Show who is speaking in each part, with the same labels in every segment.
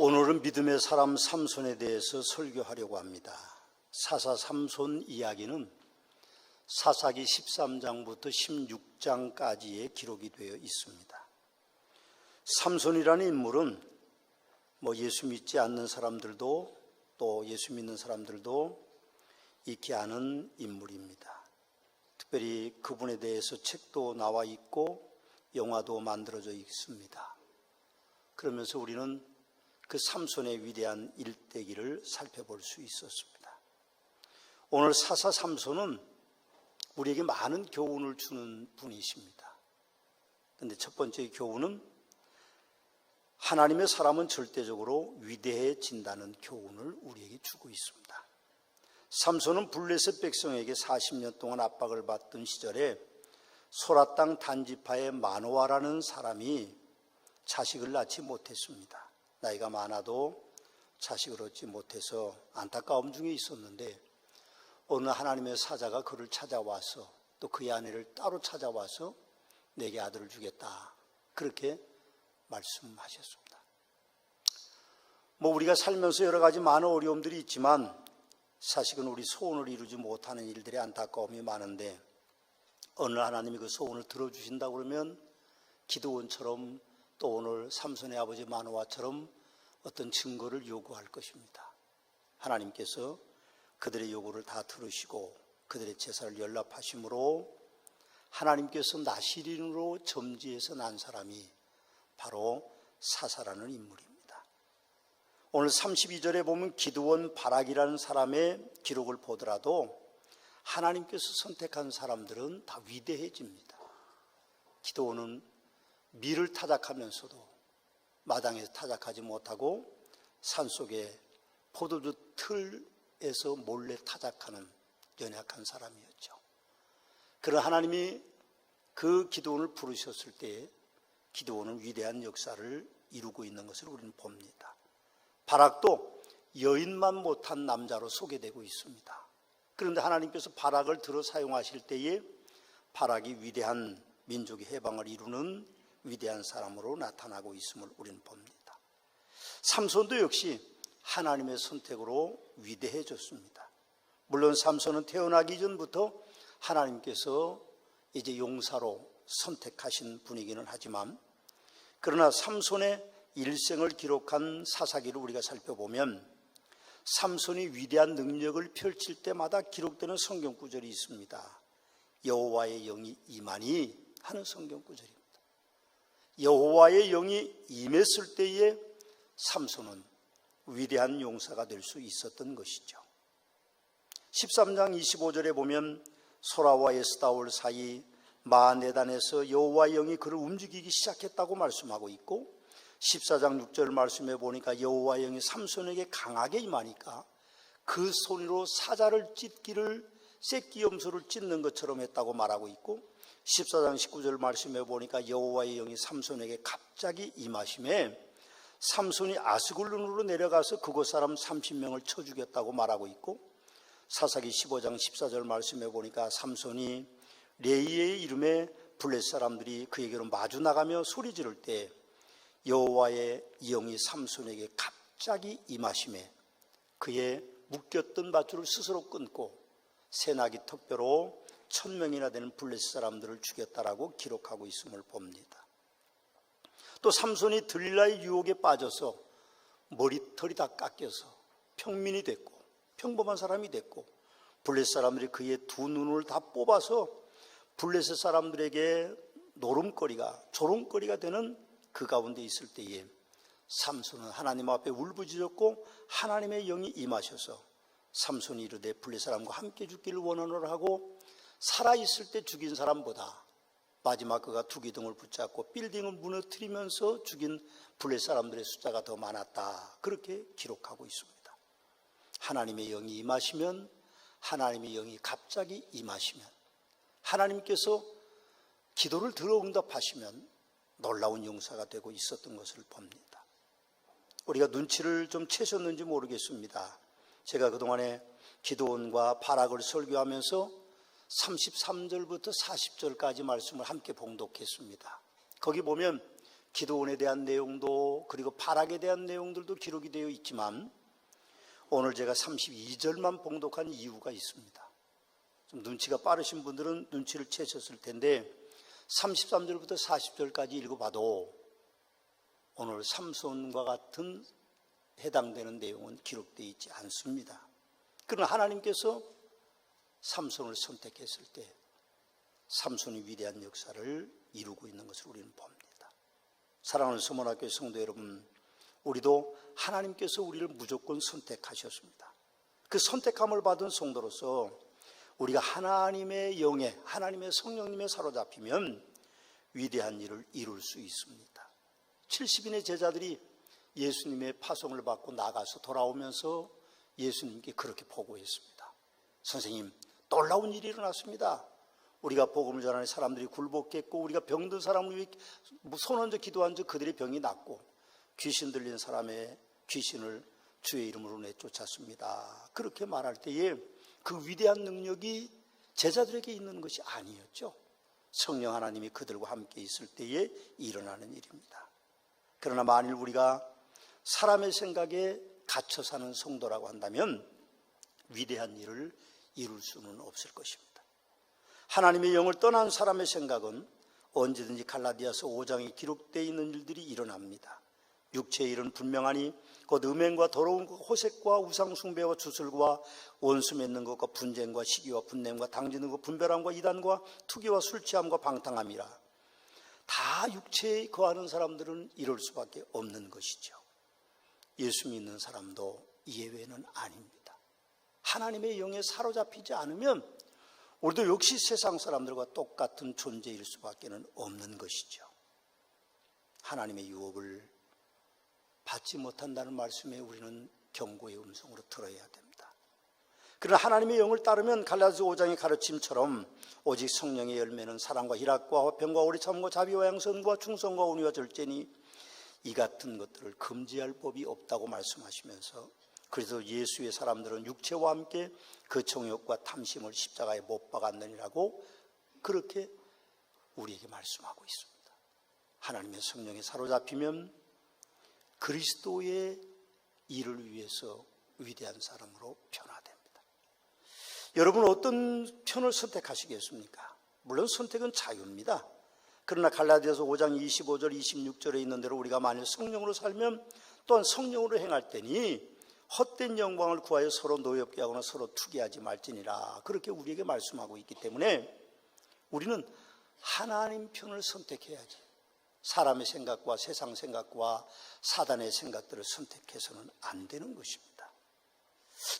Speaker 1: 오늘은 믿음의 사람 삼손에 대해서 설교하려고 합니다. 사사 삼손 이야기는 사사기 13장부터 16장까지의 기록이 되어 있습니다. 삼손이라는 인물은 예수 믿지 않는 사람들도 또 예수 믿는 사람들도 익히 아는 인물입니다. 특별히 그분에 대해서 책도 나와 있고 영화도 만들어져 있습니다. 그러면서 우리는 그 삼손의 위대한 일대기를 살펴볼 수 있었습니다. 오늘 사사 삼손은 우리에게 많은 교훈을 주는 분이십니다. 그런데 첫 번째 교훈은 하나님의 사람은 절대적으로 위대해진다는 교훈을 우리에게 주고 있습니다. 삼손은 블레셋 백성에게 40년 동안 압박을 받던 시절에 소라 땅 단지파의 마노아라는 사람이 자식을 낳지 못했습니다. 나이가 많아도 자식을 얻지 못해서 안타까움 중에 있었는데 어느 하나님의 사자가 그를 찾아와서 또 그의 아내를 따로 찾아와서 내게 아들을 주겠다 그렇게 말씀하셨습니다. 우리가 살면서 여러 가지 많은 어려움들이 있지만 사실은 우리 소원을 이루지 못하는 일들의 안타까움이 많은데 어느 하나님이 그 소원을 들어주신다고 그러면 기드온처럼 또 오늘 삼손의 아버지 마노아처럼 어떤 증거를 요구할 것입니다. 하나님께서 그들의 요구를 다 들으시고 그들의 제사를 연락하심으로 하나님께서 나시린으로 점지해서 난 사람이 바로 사사라는 인물입니다. 오늘 32절에 보면 기드온 바락이라는 사람의 기록을 보더라도 하나님께서 선택한 사람들은 다 위대해집니다. 기드온은 밀을 타작하면서도 마당에서 타작하지 못하고 산속에 포도주 틀에서 몰래 타작하는 연약한 사람이었죠. 그런 하나님이 그 기드온을 부르셨을 때에 기드온은 위대한 역사를 이루고 있는 것을 우리는 봅니다. 바락도 여인만 못한 남자로 소개되고 있습니다. 그런데 하나님께서 바락을 들어 사용하실 때에 바락이 위대한 민족의 해방을 이루는 위대한 사람으로 나타나고 있음을 우리는 봅니다. 삼손도 역시 하나님의 선택으로 위대해졌습니다. 물론 삼손은 태어나기 전부터 하나님께서 이제 용사로 선택하신 분이기는 하지만 그러나 삼손의 일생을 기록한 사사기를 우리가 살펴보면 삼손이 위대한 능력을 펼칠 때마다 기록되는 성경 구절이 있습니다. 여호와의 영이 임하니 하는 성경 구절입니다. 여호와의 영이 임했을 때에 삼손은 위대한 용사가 될 수 있었던 것이죠. 13장 25절에 보면 소라와 에스다올 사이 마네단에서 여호와의 영이 그를 움직이기 시작했다고 말씀하고 있고 14장 6절 말씀해 보니까 여호와의 영이 삼손에게 강하게 임하니까 그 손으로 사자를 찢기를 새끼 염소를 찢는 것처럼 했다고 말하고 있고 14장 19절 말씀해 보니까 여호와의 영이 삼손에게 갑자기 임하심에 삼손이 아스글론으로 내려가서 그곳 사람 30명을 쳐 죽였다고 말하고 있고 사사기 15장 14절 말씀해 보니까 삼손이 레이의 이름에 블레셋 사람들이 그에게로 마주 나가며 소리 지를 때 여호와의 영이 삼손에게 갑자기 임하심에 그의 묶였던 밧줄을 스스로 끊고 새나기 턱뼈로 1000명이나 되는 블레셋 사람들을 죽였다라고 기록하고 있음을 봅니다. 또 삼손이 들릴라의 유혹에 빠져서 머리털이 다 깎여서 평민이 됐고 평범한 사람이 됐고 블레셋 사람들이 그의 두 눈을 다 뽑아서 블레셋 사람들에게 노름거리가 조롱거리가 되는 그 가운데 있을 때에 삼손은 하나님 앞에 울부짖었고 하나님의 영이 임하셔서 삼손이 이르되 블레셋 사람과 함께 죽기를 원하노라 하고 살아있을 때 죽인 사람보다 마지막 그가 두 기둥을 붙잡고 빌딩을 무너뜨리면서 죽인 블레셋 사람들의 숫자가 더 많았다 그렇게 기록하고 있습니다. 하나님의 영이 임하시면 하나님의 영이 갑자기 임하시면 하나님께서 기도를 들어 응답하시면 놀라운 용사가 되고 있었던 것을 봅니다. 우리가 눈치를 좀 채셨는지 모르겠습니다. 제가 그동안에 기드온과 바락을 설교하면서 33절부터 40절까지 말씀을 함께 봉독했습니다. 거기 보면 기도원에 대한 내용도 그리고 바락에 대한 내용들도 기록이 되어 있지만 오늘 제가 32절만 봉독한 이유가 있습니다. 좀 눈치가 빠르신 분들은 눈치를 채셨을 텐데 33절부터 40절까지 읽어봐도 오늘 삼손과 같은 해당되는 내용은 기록되어 있지 않습니다. 그러나 하나님께서 삼손을 선택했을 때 삼손이 위대한 역사를 이루고 있는 것을 우리는 봅니다. 사랑하는 서문학교 성도 여러분, 우리도 하나님께서 우리를 무조건 선택하셨습니다. 그 선택함을 받은 성도로서 우리가 하나님의 영에, 하나님의 성령님에 사로잡히면 위대한 일을 이룰 수 있습니다. 70인의 제자들이 예수님의 파송을 받고 나가서 돌아오면서 예수님께 그렇게 보고했습니다. 선생님, 놀라운 일이 일어났습니다. 우리가 복음을 전하는 사람들이 굴복했고 우리가 병든 사람을 위해 손 얹어 기도한 적 그들의 병이 낫고 귀신 들린 사람의 귀신을 주의 이름으로 내쫓았습니다. 그렇게 말할 때에 그 위대한 능력이 제자들에게 있는 것이 아니었죠. 성령 하나님이 그들과 함께 있을 때에 일어나는 일입니다. 그러나 만일 우리가 사람의 생각에 갇혀 사는 성도라고 한다면 위대한 일을 이룰 수는 없을 것입니다. 하나님의 영을 떠난 사람의 생각은 언제든지 갈라디아서 5장에 기록되어 있는 일들이 일어납니다. 육체의 일은 분명하니 곧 음행과 더러운 것, 호색과 우상숭배와 주술과 원수 맺는 것과 분쟁과 시기와 분냄과 당지는 것, 분별함과 이단과 투기와 술취함과 방탕함이라. 다 육체에 거하는 사람들은 이럴 수밖에 없는 것이죠. 예수 믿는 사람도 예외는 아닙니다. 하나님의 영에 사로잡히지 않으면 우리도 역시 세상 사람들과 똑같은 존재일 수밖에 없는 것이죠. 하나님의 유업을 받지 못한다는 말씀에 우리는 경고의 음성으로 들어야 됩니다. 그러나 하나님의 영을 따르면 갈라디아서 5장의 가르침처럼 오직 성령의 열매는 사랑과 희락과 화평과 오래참과 자비와 양선과 충성과 온유와 절제니 이 같은 것들을 금지할 법이 없다고 말씀하시면서 그래서 예수의 사람들은 육체와 함께 그 정욕과 탐심을 십자가에 못 박았느니라고 그렇게 우리에게 말씀하고 있습니다. 하나님의 성령에 사로잡히면 그리스도의 일을 위해서 위대한 사람으로 변화됩니다. 여러분 어떤 편을 선택하시겠습니까? 물론 선택은 자유입니다. 그러나 갈라디아서 5장 25절 26절에 있는 대로 우리가 만일 성령으로 살면 또한 성령으로 행할 때니 헛된 영광을 구하여 서로 노엽게 하거나 서로 투기하지 말지니라. 그렇게 우리에게 말씀하고 있기 때문에 우리는 하나님 편을 선택해야지 사람의 생각과 세상 생각과 사단의 생각들을 선택해서는 안 되는 것입니다.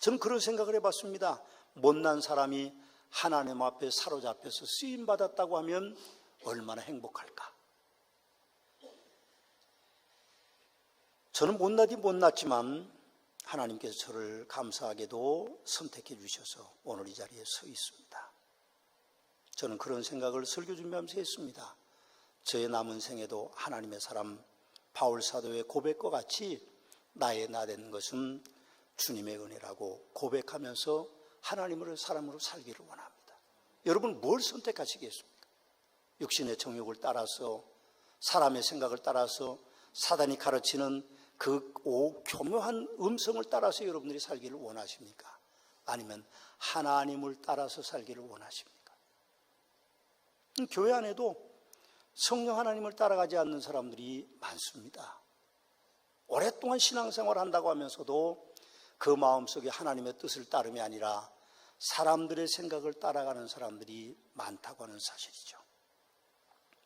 Speaker 1: 저는 그런 생각을 해봤습니다. 못난 사람이 하나님 앞에 사로잡혀서 쓰임받았다고 하면 얼마나 행복할까. 저는 못나디 못났지만 하나님께서 저를 감사하게도 선택해 주셔서 오늘 이 자리에 서 있습니다. 저는 그런 생각을 설교 준비하면서 했습니다. 저의 남은 생에도 하나님의 사람 바울 사도의 고백과 같이 나의 나된 것은 주님의 은혜라고 고백하면서 하나님을 사람으로 살기를 원합니다. 여러분 뭘 선택하시겠습니까? 육신의 정욕을 따라서 사람의 생각을 따라서 사단이 가르치는 그 교묘한 음성을 따라서 여러분들이 살기를 원하십니까? 아니면 하나님을 따라서 살기를 원하십니까? 교회 안에도 성령 하나님을 따라가지 않는 사람들이 많습니다. 오랫동안 신앙생활을 한다고 하면서도 그 마음속에 하나님의 뜻을 따름이 아니라 사람들의 생각을 따라가는 사람들이 많다고 하는 사실이죠.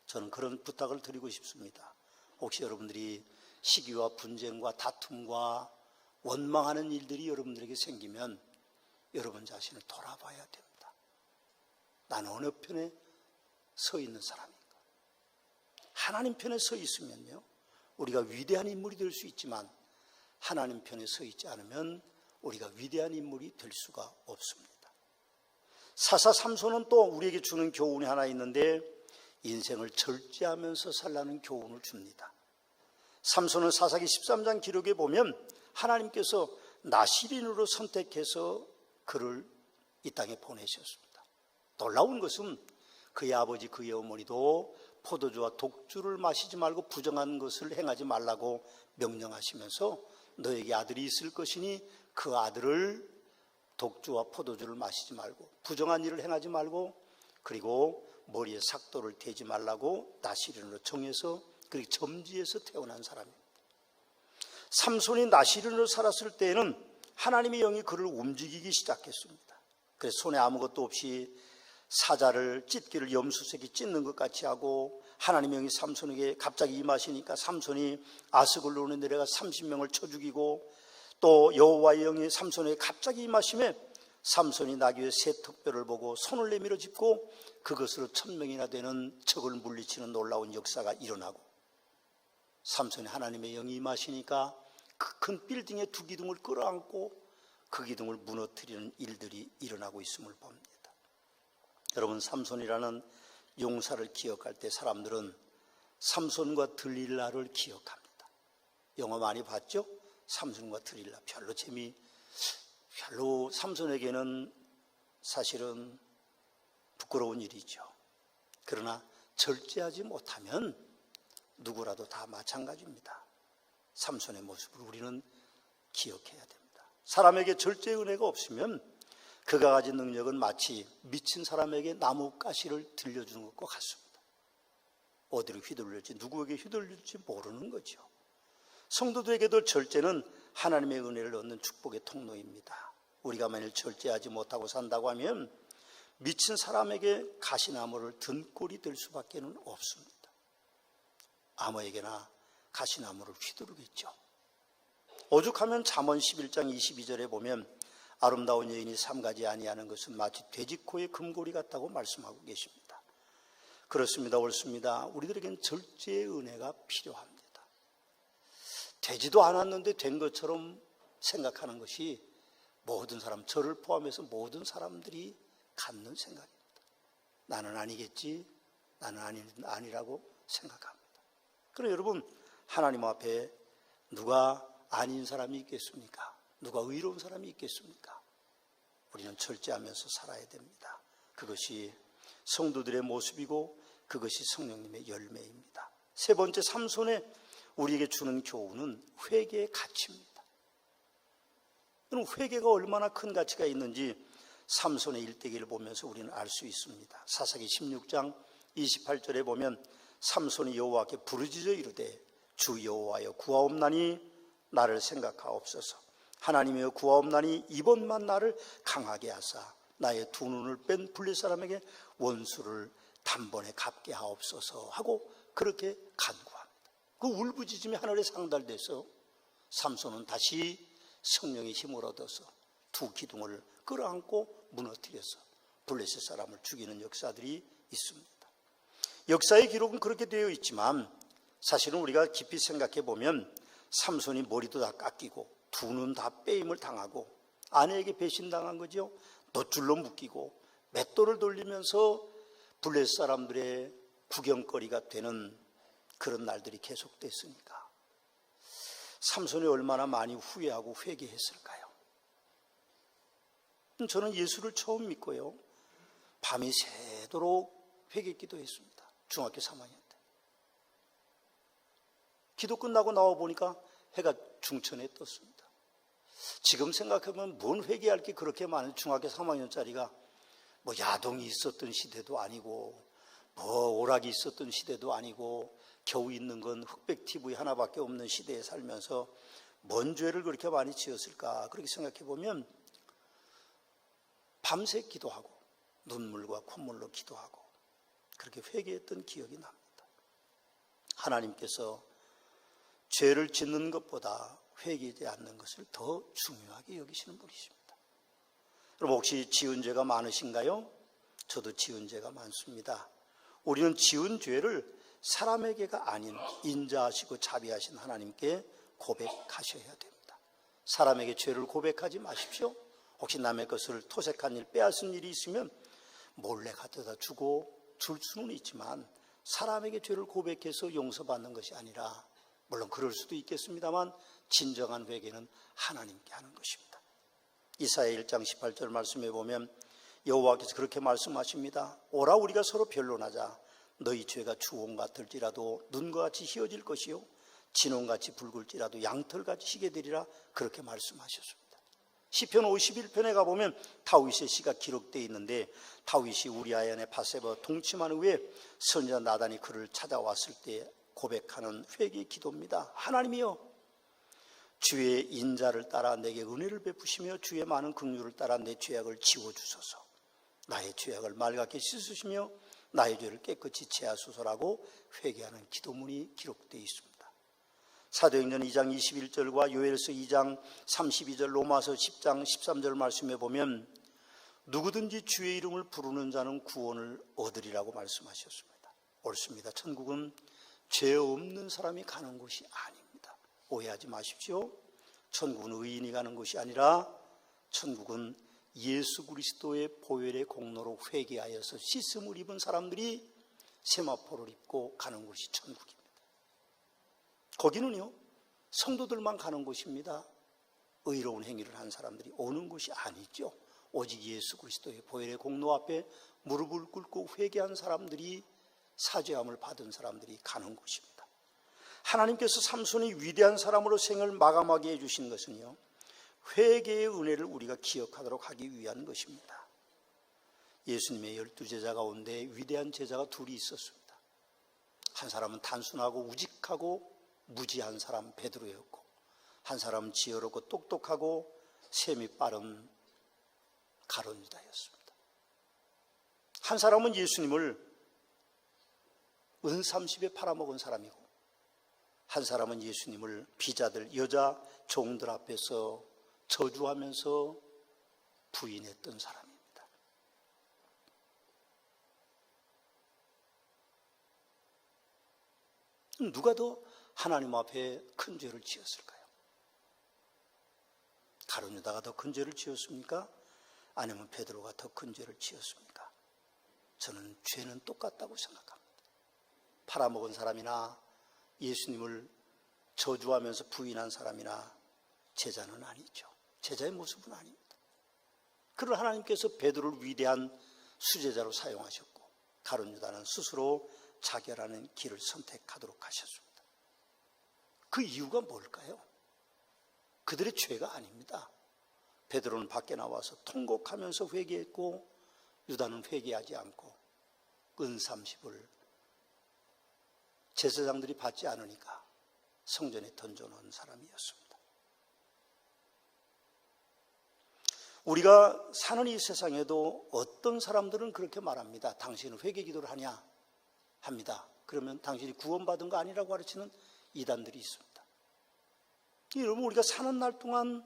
Speaker 1: 저는 그런 부탁을 드리고 싶습니다. 혹시 여러분들이 시기와 분쟁과 다툼과 원망하는 일들이 여러분들에게 생기면 여러분 자신을 돌아봐야 됩니다. 나는 어느 편에 서 있는 사람인가? 하나님 편에 서 있으면요, 우리가 위대한 인물이 될 수 있지만 하나님 편에 서 있지 않으면 우리가 위대한 인물이 될 수가 없습니다. 사사 삼손은 또 우리에게 주는 교훈이 하나 있는데 인생을 절제하면서 살라는 교훈을 줍니다. 삼손은 사사기 13장 기록에 보면 하나님께서 나시린으로 선택해서 그를 이 땅에 보내셨습니다. 놀라운 것은 그의 아버지 그의 어머니도 포도주와 독주를 마시지 말고 부정한 것을 행하지 말라고 명령하시면서 너에게 아들이 있을 것이니 그 아들을 독주와 포도주를 마시지 말고 부정한 일을 행하지 말고 그리고 머리에 삭도를 대지 말라고 나시린으로 정해서 그리고 점지해서 태어난 사람입니다. 삼손이 나시린으로 살았을 때에는 하나님의 영이 그를 움직이기 시작했습니다. 그래서 손에 아무것도 없이 사자를 찢기를 염소새끼 찢는 것 같이 하고 하나님의 영이 삼손에게 갑자기 임하시니까 삼손이 아스글론에 내려가 30명을 쳐 죽이고 또 여호와의 영이 삼손에게 갑자기 임하심에 삼손이 나귀의 새 턱뼈를 보고 손을 내밀어 짚고 그것으로 1000명이나 되는 적을 물리치는 놀라운 역사가 일어나고 삼손이 하나님의 영이 임하시니까 그 큰 빌딩의 두 기둥을 끌어안고 그 기둥을 무너뜨리는 일들이 일어나고 있음을 봅니다. 여러분, 삼손이라는 용사를 기억할 때 사람들은 삼손과 들릴라를 기억합니다. 영화 많이 봤죠? 삼손과 들릴라. 별로 삼손에게는 사실은 부끄러운 일이죠. 그러나 절제하지 못하면 누구라도 다 마찬가지입니다. 삼손의 모습을 우리는 기억해야 됩니다. 사람에게 절제의 은혜가 없으면 그가 가진 능력은 마치 미친 사람에게 나뭇가시를 들려주는 것과 같습니다. 어디로 휘둘릴지 누구에게 휘둘릴지 모르는 거죠. 성도들에게도 절제는 하나님의 은혜를 얻는 축복의 통로입니다. 우리가 만일 절제하지 못하고 산다고 하면 미친 사람에게 가시나무를 등골이 될 수밖에 없습니다. 아무에게나 가시나무를 휘두르겠죠. 오죽하면 잠언 11장 22절에 보면 아름다운 여인이 삼가지 아니하는 것은 마치 돼지코의 금고리 같다고 말씀하고 계십니다. 그렇습니다. 옳습니다. 우리들에겐 절제의 은혜가 필요합니다. 되지도 않았는데 된 것처럼 생각하는 것이 모든 사람, 저를 포함해서 모든 사람들이 갖는 생각입니다. 나는 아니겠지, 나는 아니라고 생각합니다. 그럼 여러분, 하나님 앞에 누가 아닌 사람이 있겠습니까? 누가 의로운 사람이 있겠습니까? 우리는 절제하면서 살아야 됩니다. 그것이 성도들의 모습이고 그것이 성령님의 열매입니다. 세 번째, 삼손에 우리에게 주는 교훈은 회개의 가치입니다. 그럼 회개가 얼마나 큰 가치가 있는지 삼손의 일대기를 보면서 우리는 알 수 있습니다. 사사기 16장 28절에 보면 삼손이 여호와께 부르짖어 이르되 주 여호와여 구하옵나니 나를 생각하옵소서. 하나님이여 구하옵나니 이번만 나를 강하게 하사 나의 두 눈을 뺀 블레 사람에게 원수를 단번에 갚게 하옵소서 하고 그렇게 간구합니다. 그 울부짖음이 하늘에 상달돼서 삼손은 다시 성령의 힘을 얻어서 두 기둥을 끌어안고 무너뜨려서 블레셋 사람을 죽이는 역사들이 있습니다. 역사의 기록은 그렇게 되어 있지만 사실은 우리가 깊이 생각해 보면 삼손이 머리도 다 깎이고 두 눈 다 빼임을 당하고 아내에게 배신당한 거죠. 놋줄로 묶이고 맷돌을 돌리면서 블레셋 사람들의 구경거리가 되는 그런 날들이 계속됐으니까 삼손이 얼마나 많이 후회하고 회개했을까요? 저는 예수를 처음 믿고요, 밤이 새도록 회개기도 했습니다. 중학교 3학년 때 기도 끝나고 나와 보니까 해가 중천에 떴습니다. 지금 생각하면 뭔 회개할 게 그렇게 많은, 중학교 3학년짜리가 뭐 야동이 있었던 시대도 아니고 뭐 오락이 있었던 시대도 아니고 겨우 있는 건 흑백 TV 하나밖에 없는 시대에 살면서 뭔 죄를 그렇게 많이 지었을까, 그렇게 생각해 보면 밤새 기도하고 눈물과 콧물로 기도하고 그렇게 회개했던 기억이 납니다. 하나님께서 죄를 짓는 것보다 회개하지 않는 것을 더 중요하게 여기시는 분이십니다. 여러분, 혹시 지은 죄가 많으신가요? 저도 지은 죄가 많습니다. 우리는 지은 죄를 사람에게가 아닌 인자하시고 자비하신 하나님께 고백하셔야 됩니다. 사람에게 죄를 고백하지 마십시오. 혹시 남의 것을 토색한 일, 빼앗은 일이 있으면 몰래 갖다 주고 줄 수는 있지만 사람에게 죄를 고백해서 용서받는 것이 아니라, 물론 그럴 수도 있겠습니다만 진정한 회개는 하나님께 하는 것입니다. 이사야 1장 18절 말씀에 보면 여호와께서 그렇게 말씀하십니다. 오라 우리가 서로 변론하자. 너희 죄가 주홍 같을지라도 눈과 같이 희어질 것이요 진홍같이 붉을지라도 양털같이 희게 되리라 그렇게 말씀하셨습니다. 시편 51편에 가보면 다윗의 시가 기록되어 있는데 다윗이 우리아의 밧세바와 동침한 후에 선지자 나단이 그를 찾아왔을 때 고백하는 회개의 기도입니다. 하나님이여 주의 인자를 따라 내게 은혜를 베푸시며 주의 많은 긍휼을 따라 내 죄악을 지워주소서. 나의 죄악을 맑게 씻으시며 나의 죄를 깨끗이 제하소서라고 회개하는 기도문이 기록되어 있습니다. 사도행전 2장 21절과 요엘서 2장 32절, 로마서 10장 13절 말씀에 보면 누구든지 주의 이름을 부르는 자는 구원을 얻으리라고 말씀하셨습니다. 옳습니다. 천국은 죄 없는 사람이 가는 곳이 아닙니다. 오해하지 마십시오. 천국은 의인이 가는 곳이 아니라 천국은 예수 그리스도의 보혈의 공로로 회개하여서 씻음을 입은 사람들이 세마포를 입고 가는 곳이 천국입니다. 거기는요 성도들만 가는 곳입니다. 의로운 행위를 한 사람들이 오는 곳이 아니죠. 오직 예수 그리스도의 보혈의 공로 앞에 무릎을 꿇고 회개한 사람들이 사죄함을 받은 사람들이 가는 곳입니다. 하나님께서 삼손이 위대한 사람으로 생을 마감하게 해주신 것은요 회개의 은혜를 우리가 기억하도록 하기 위한 것입니다. 예수님의 12제자 가운데 위대한 제자가 둘이 있었습니다. 한 사람은 단순하고 우직하고 무지한 사람 베드로였고 한 사람은 지혜롭고 똑똑하고 셈이 빠른 가룟 유다였습니다. 한 사람은 예수님을 은 30에 팔아먹은 사람이고 한 사람은 예수님을 비자들 여자 종들 앞에서 저주하면서 부인했던 사람입니다. 누가 더 하나님 앞에 큰 죄를 지었을까요? 가룟 유다가 더 큰 죄를 지었습니까? 아니면 베드로가 더 큰 죄를 지었습니까? 저는 죄는 똑같다고 생각합니다. 팔아먹은 사람이나 예수님을 저주하면서 부인한 사람이나 제자는 아니죠. 제자의 모습은 아닙니다. 그러나 하나님께서 베드로를 위대한 수제자로 사용하셨고 가룟 유다는 스스로 자결하는 길을 선택하도록 하셨습니다. 그 이유가 뭘까요? 그들의 죄가 아닙니다. 베드로는 밖에 나와서 통곡하면서 회개했고 유다는 회개하지 않고 은 30을 제사장들이 받지 않으니까 성전에 던져놓은 사람이었습니다. 우리가 사는 이 세상에도 어떤 사람들은 그렇게 말합니다. 당신은 회개 기도를 하냐? 합니다. 그러면 당신이 구원받은 거 아니라고 가르치는 이단들이 있습니다. 여러분 우리가 사는 날 동안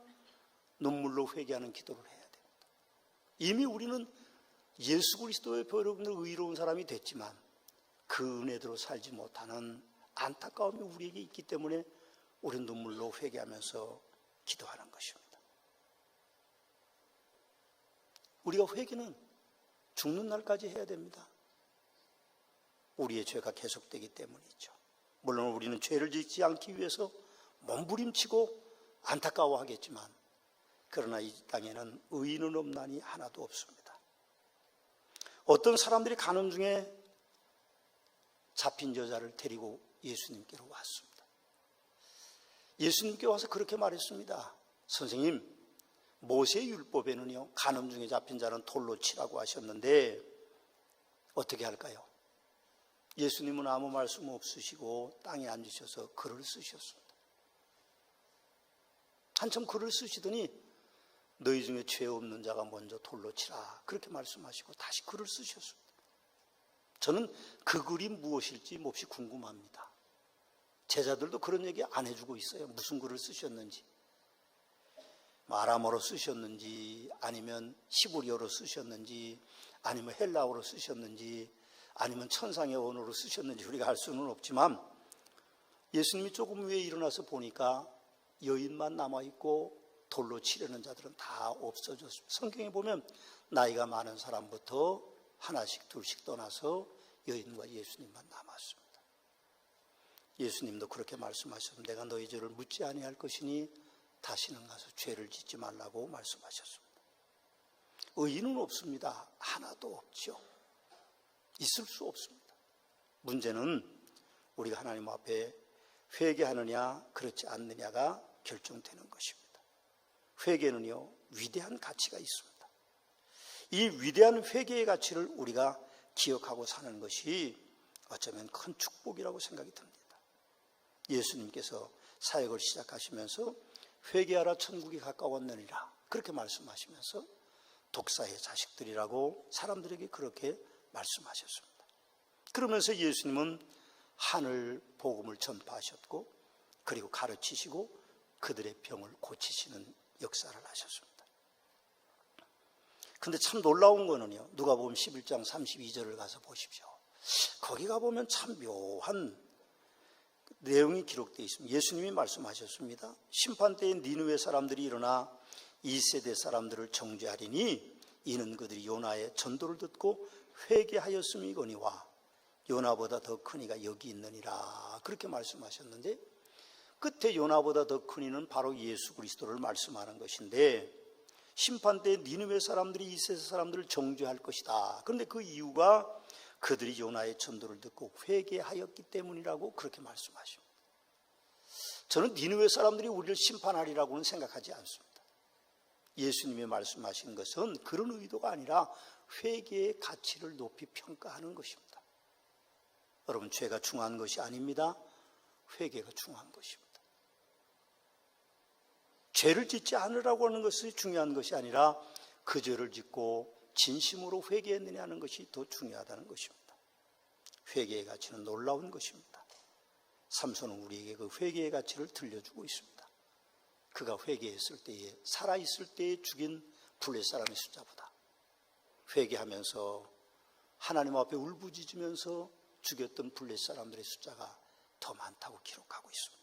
Speaker 1: 눈물로 회개하는 기도를 해야 됩니다. 이미 우리는 예수 그리스도의 보혈로 의로운 사람이 됐지만 그 은혜대로 살지 못하는 안타까움이 우리에게 있기 때문에 우리는 눈물로 회개하면서 기도하는 것입니다. 우리가 회개는 죽는 날까지 해야 됩니다. 우리의 죄가 계속되기 때문이죠. 물론 우리는 죄를 짓지 않기 위해서 몸부림치고 안타까워하겠지만 그러나 이 땅에는 의인은 없나니 하나도 없습니다. 어떤 사람들이 가는 중에 잡힌 여자를 데리고 예수님께로 왔습니다. 예수님께 와서 그렇게 말했습니다. 선생님, 모세의 율법에는요 간음 중에 잡힌 자는 돌로 치라고 하셨는데 어떻게 할까요? 예수님은 아무 말씀 없으시고 땅에 앉으셔서 글을 쓰셨습니다. 한참 글을 쓰시더니 너희 중에 죄 없는 자가 먼저 돌로 치라 그렇게 말씀하시고 다시 글을 쓰셨습니다. 저는 그 글이 무엇일지 몹시 궁금합니다. 제자들도 그런 얘기 안 해주고 있어요. 무슨 글을 쓰셨는지, 아람어로 쓰셨는지 아니면 히브리어로 쓰셨는지 아니면 헬라어로 쓰셨는지 아니면 천상의 언어로 쓰셨는지 우리가 알 수는 없지만 예수님이 조금 위에 일어나서 보니까 여인만 남아있고 돌로 치려는 자들은 다 없어졌습니다. 성경에 보면 나이가 많은 사람부터 하나씩 둘씩 떠나서 여인과 예수님만 남았습니다. 예수님도 그렇게 말씀하셨습니다. 내가 너희 죄를 묻지 아니할 것이니 다시는 가서 죄를 짓지 말라고 말씀하셨습니다. 의인은 없습니다. 하나도 없죠. 있을 수 없습니다. 문제는 우리가 하나님 앞에 회개하느냐 그렇지 않느냐가 결정되는 것입니다. 회개는요, 위대한 가치가 있습니다. 이 위대한 회개의 가치를 우리가 기억하고 사는 것이 어쩌면 큰 축복이라고 생각이 듭니다. 예수님께서 사역을 시작하시면서 회개하라 천국이 가까웠느니라 그렇게 말씀하시면서 독사의 자식들이라고 사람들에게 그렇게 말씀하셨습니다. 그러면서 예수님은 하늘 복음을 전파하셨고 그리고 가르치시고 그들의 병을 고치시는 역사를 하셨습니다. 근데 참 놀라운 거는요, 누가복음 11장 32절을 가서 보십시오. 거기 가보면 참 묘한 내용이 기록되어 있습니다. 예수님이 말씀하셨습니다. 심판때에 니느웨 사람들이 일어나 2세대 사람들을 정죄하리니 이는 그들이 요나의 전도를 듣고 회개하였음이거니와 요나보다 더 큰 이가 여기 있느니라 그렇게 말씀하셨는데, 끝에 요나보다 더 큰 이는 바로 예수 그리스도를 말씀하는 것인데, 심판때에 니느웨 사람들이 2세대 사람들을 정죄할 것이다. 그런데 그 이유가 그들이 요나의 전도를 듣고 회개하였기 때문이라고 그렇게 말씀하십니다. 저는 니느웨 사람들이 우리를 심판하리라고는 생각하지 않습니다. 예수님이 말씀하신 것은 그런 의도가 아니라 회개의 가치를 높이 평가하는 것입니다. 여러분, 죄가 중요한 것이 아닙니다. 회개가 중요한 것입니다. 죄를 짓지 않으라고 하는 것이 중요한 것이 아니라 그 죄를 짓고 진심으로 회개했느냐 하는 것이 더 중요하다는 것입니다. 회개의 가치는 놀라운 것입니다. 삼손은 우리에게 그 회개의 가치를 들려주고 있습니다. 그가 회개했을 때에, 살아있을 때에 죽인 블레 사람의 숫자보다 회개하면서 하나님 앞에 울부짖으면서 죽였던 블레 사람들의 숫자가 더 많다고 기록하고 있습니다.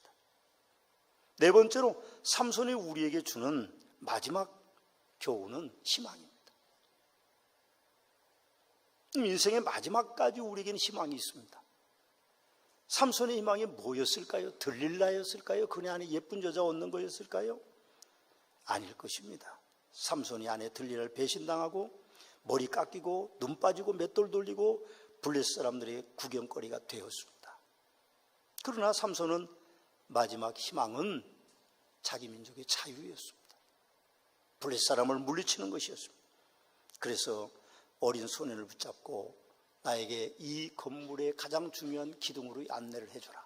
Speaker 1: 네 번째로 삼손이 우리에게 주는 마지막 교훈은 희망입니다. 인생의 마지막까지 우리에게는 희망이 있습니다. 삼손의 희망이 뭐였을까요? 들릴라였을까요? 그네 안에 예쁜 여자 얻는 거였을까요? 아닐 것입니다. 삼손이 아내 들릴라를 배신당하고 머리 깎이고 눈 빠지고 맷돌 돌리고 블레셋 사람들의 구경거리가 되었습니다. 그러나 삼손은 마지막 희망은 자기 민족의 자유였습니다. 블레셋 사람을 물리치는 것이었습니다. 그래서 어린 소년을 붙잡고 나에게 이 건물의 가장 중요한 기둥으로 안내를 해줘라.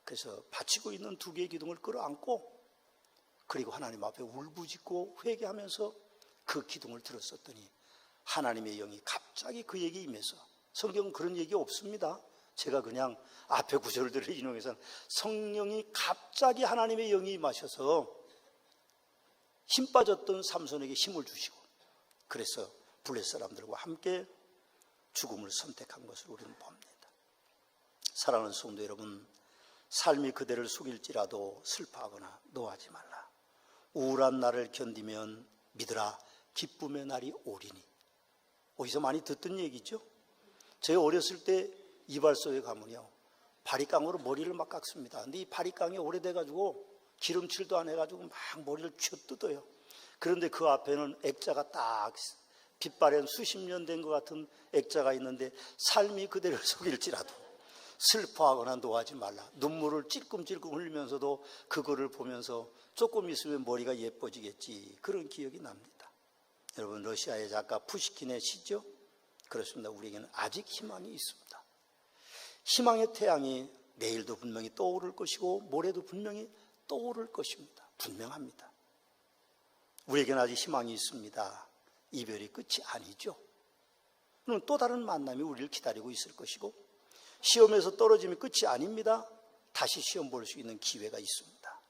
Speaker 1: 그래서 받치고 있는 두 개의 기둥을 끌어안고 그리고 하나님 앞에 울부짖고 회개하면서 그 기둥을 들었었더니 하나님의 영이 갑자기 그에게 임해서, 성경은 그런 얘기 없습니다. 제가 그냥 앞에 구절들을 인용해서 성령이 갑자기 하나님의 영이 임하셔서 힘 빠졌던 삼손에게 힘을 주시고 그래서 블레셋 사람들과 함께 죽음을 선택한 것을 우리는 봅니다. 사랑하는 성도 여러분, 삶이 그대를 속일지라도 슬퍼하거나 노하지 말라. 우울한 날을 견디면 믿으라 기쁨의 날이 오리니. 어디서 많이 듣던 얘기죠. 제가 어렸을 때 이발소에 가면요, 바리깡으로 머리를 막 깎습니다. 근데 이 바리깡이 오래돼가지고 기름칠도 안 해가지고 막 머리를 쥐어뜯어요. 그런데 그 앞에는 액자가 딱 빛바랜 수십 년 된 것 같은 액자가 있는데, 삶이 그대를 속일지라도 슬퍼하거나 노하지 말라. 눈물을 찔끔찔끔 흘리면서도 그거를 보면서 조금 있으면 머리가 예뻐지겠지, 그런 기억이 납니다. 여러분, 러시아의 작가 푸시킨의 시죠? 그렇습니다. 우리에게는 아직 희망이 있습니다. 희망의 태양이 내일도 분명히 떠오를 것이고 모레도 분명히 떠오를 것입니다. 분명합니다. 우리에게는 아직 희망이 있습니다. 이별이 끝이 아니죠. 그럼 또 다른 만남이 우리를 기다리고 있을 것이고, 시험에서 떨어지면 끝이 아닙니다. 다시 시험 볼 수 있는 기회가 있습니다.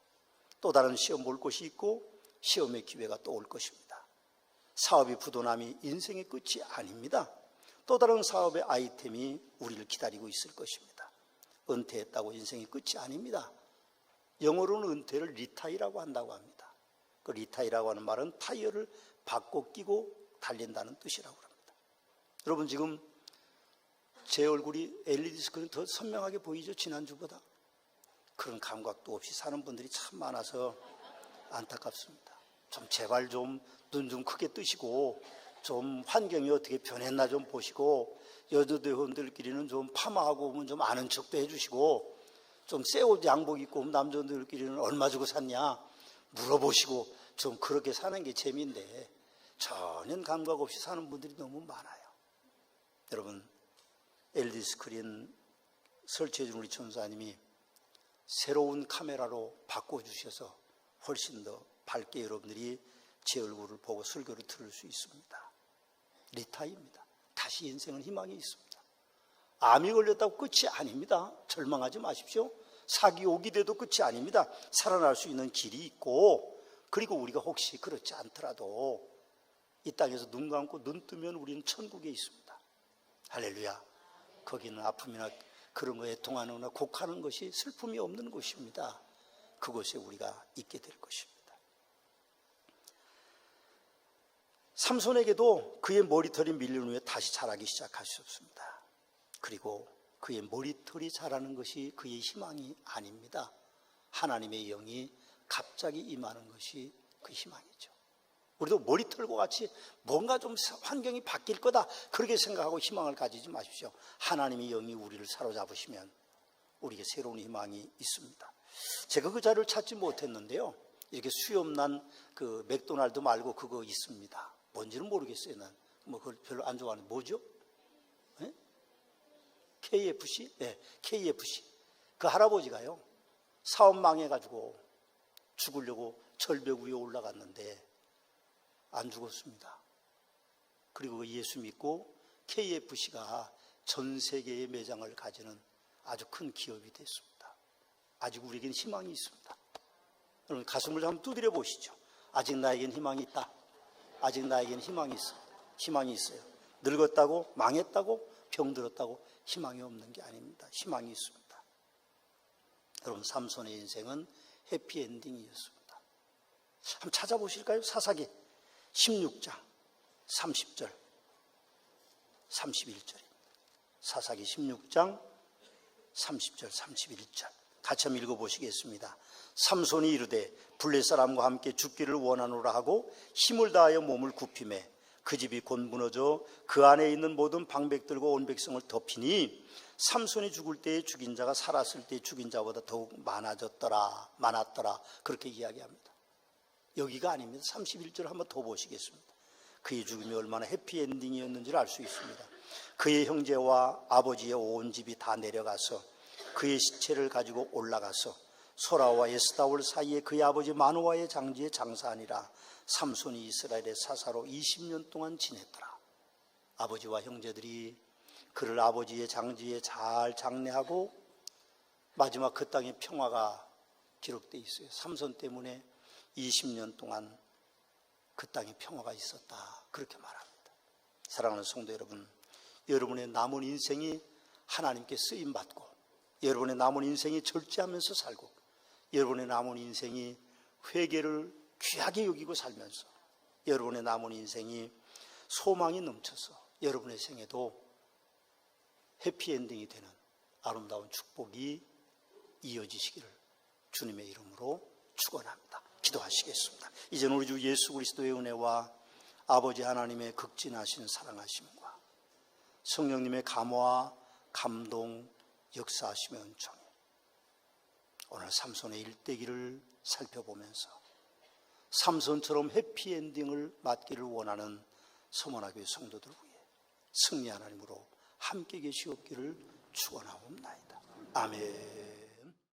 Speaker 1: 또 다른 시험 볼 곳이 있고 시험의 기회가 또 올 것입니다. 사업이 부도남이 인생의 끝이 아닙니다. 또 다른 사업의 아이템이 우리를 기다리고 있을 것입니다. 은퇴했다고 인생의 끝이 아닙니다. 영어로는 은퇴를 리타이라고 한다고 합니다. 그 리타이라고 하는 말은 타이어를 바꿔 끼고 달린다는 뜻이라고 합니다. 여러분, 지금 제 얼굴이 LED 스크린 더 선명하게 보이죠? 지난주보다. 그런 감각도 없이 사는 분들이 참 많아서 안타깝습니다. 좀 제발 좀 눈 좀 크게 뜨시고 좀 환경이 어떻게 변했나 좀 보시고, 여자대원들끼리는 좀 파마하고 오면 좀 아는 척도 해주시고, 좀 새 옷 양복 입고 오면 남자들끼리는 얼마 주고 샀냐 물어보시고, 좀 그렇게 사는 게 재미인데 전혀 감각 없이 사는 분들이 너무 많아요. 여러분, LED 스크린 설치해준 우리 천사님이 새로운 카메라로 바꿔주셔서 훨씬 더 밝게 여러분들이 제 얼굴을 보고 설교를 들을 수 있습니다. 리타입니다. 다시 인생은 희망이 있습니다. 암이 걸렸다고 끝이 아닙니다. 절망하지 마십시오. 사기 오기 돼도 끝이 아닙니다. 살아날 수 있는 길이 있고, 그리고 우리가 혹시 그렇지 않더라도 이 땅에서 눈 감고 눈 뜨면 우리는 천국에 있습니다. 할렐루야. 거기는 아픔이나 그런 거에 동하거나 곡하는 것이 슬픔이 없는 곳입니다. 그곳에 우리가 있게 될 것입니다. 삼손에게도 그의 머리털이 밀린 후에 다시 자라기 시작하셨습니다. 그리고 그의 머리털이 자라는 것이 그의 희망이 아닙니다. 하나님의 영이 갑자기 임하는 것이 그 희망이죠. 우리도 머리털과 같이 뭔가 좀 환경이 바뀔 거다 그렇게 생각하고 희망을 가지지 마십시오. 하나님의 영이 우리를 사로잡으시면 우리에게 새로운 희망이 있습니다. 제가 그 자료를 찾지 못했는데요, 이렇게 수염난 그 맥도날드 말고 그거 있습니다. 뭔지는 모르겠어요. 난 뭐 그걸 별로 안 좋아하는. 뭐죠? 네? KFC? 네, KFC. 그 할아버지가요, 사업 망해가지고 죽으려고 절벽 위에 올라갔는데 안 죽었습니다. 그리고 예수 믿고 KFC가 전 세계의 매장을 가지는 아주 큰 기업이 됐습니다. 아직 우리에겐 희망이 있습니다. 여러분, 가슴을 한번 두드려 보시죠. 아직 나에겐 희망이 있다. 아직 나에겐 희망이 있어. 희망이 있어요. 늙었다고, 망했다고, 병들었다고 희망이 없는 게 아닙니다. 희망이 있습니다. 여러분, 삼손의 인생은 해피엔딩이었습니다. 한번 찾아보실까요? 사사기 16장 30절 31절입니다. 사사기 16장 30절 31절 같이 한번 읽어보시겠습니다. 삼손이 이르되 블레 사람과 함께 죽기를 원하노라 하고 힘을 다하여 몸을 굽히매 그 집이 곧 무너져 그 안에 있는 모든 방백들과 온 백성을 덮이니 삼손이 죽을 때에 죽인 자가 살았을 때 죽인 자보다 더욱 많았더라 그렇게 이야기합니다. 여기가 아닙니다. 31절 한번 더 보시겠습니다. 그의 죽음이 얼마나 해피엔딩이었는지를 알 수 있습니다. 그의 형제와 아버지의 온 집이 다 내려가서 그의 시체를 가지고 올라가서 소라와 에스다올 사이에 그의 아버지 마노아의 장지에 장사하니라. 삼손이 이스라엘의 사사로 20년 동안 지냈더라. 아버지와 형제들이 그를 아버지의 장지에 잘 장례하고 마지막 그 땅에 평화가 기록되어 있어요. 삼손 때문에 20년 동안 그 땅에 평화가 있었다 그렇게 말합니다. 사랑하는 성도 여러분, 여러분의 남은 인생이 하나님께 쓰임받고 여러분의 남은 인생이 절제하면서 살고 여러분의 남은 인생이 회개를 귀하게 여기고 살면서 여러분의 남은 인생이 소망이 넘쳐서 여러분의 생에도 해피엔딩이 되는 아름다운 축복이 이어지시기를 주님의 이름으로 축원합니다. 기도하시겠습니다. 이제는 우리 주 예수 그리스도의 은혜와 아버지 하나님의 극진하신 사랑하심과 성령님의 감화, 감동, 역사하심의 은총이 오늘 삼손의 일대기를 살펴보면서 삼손처럼 해피엔딩을 맞기를 원하는 서문화교회 성도들 위해 승리 하나님으로 함께 계시옵기를 축원하옵나이다. 아멘.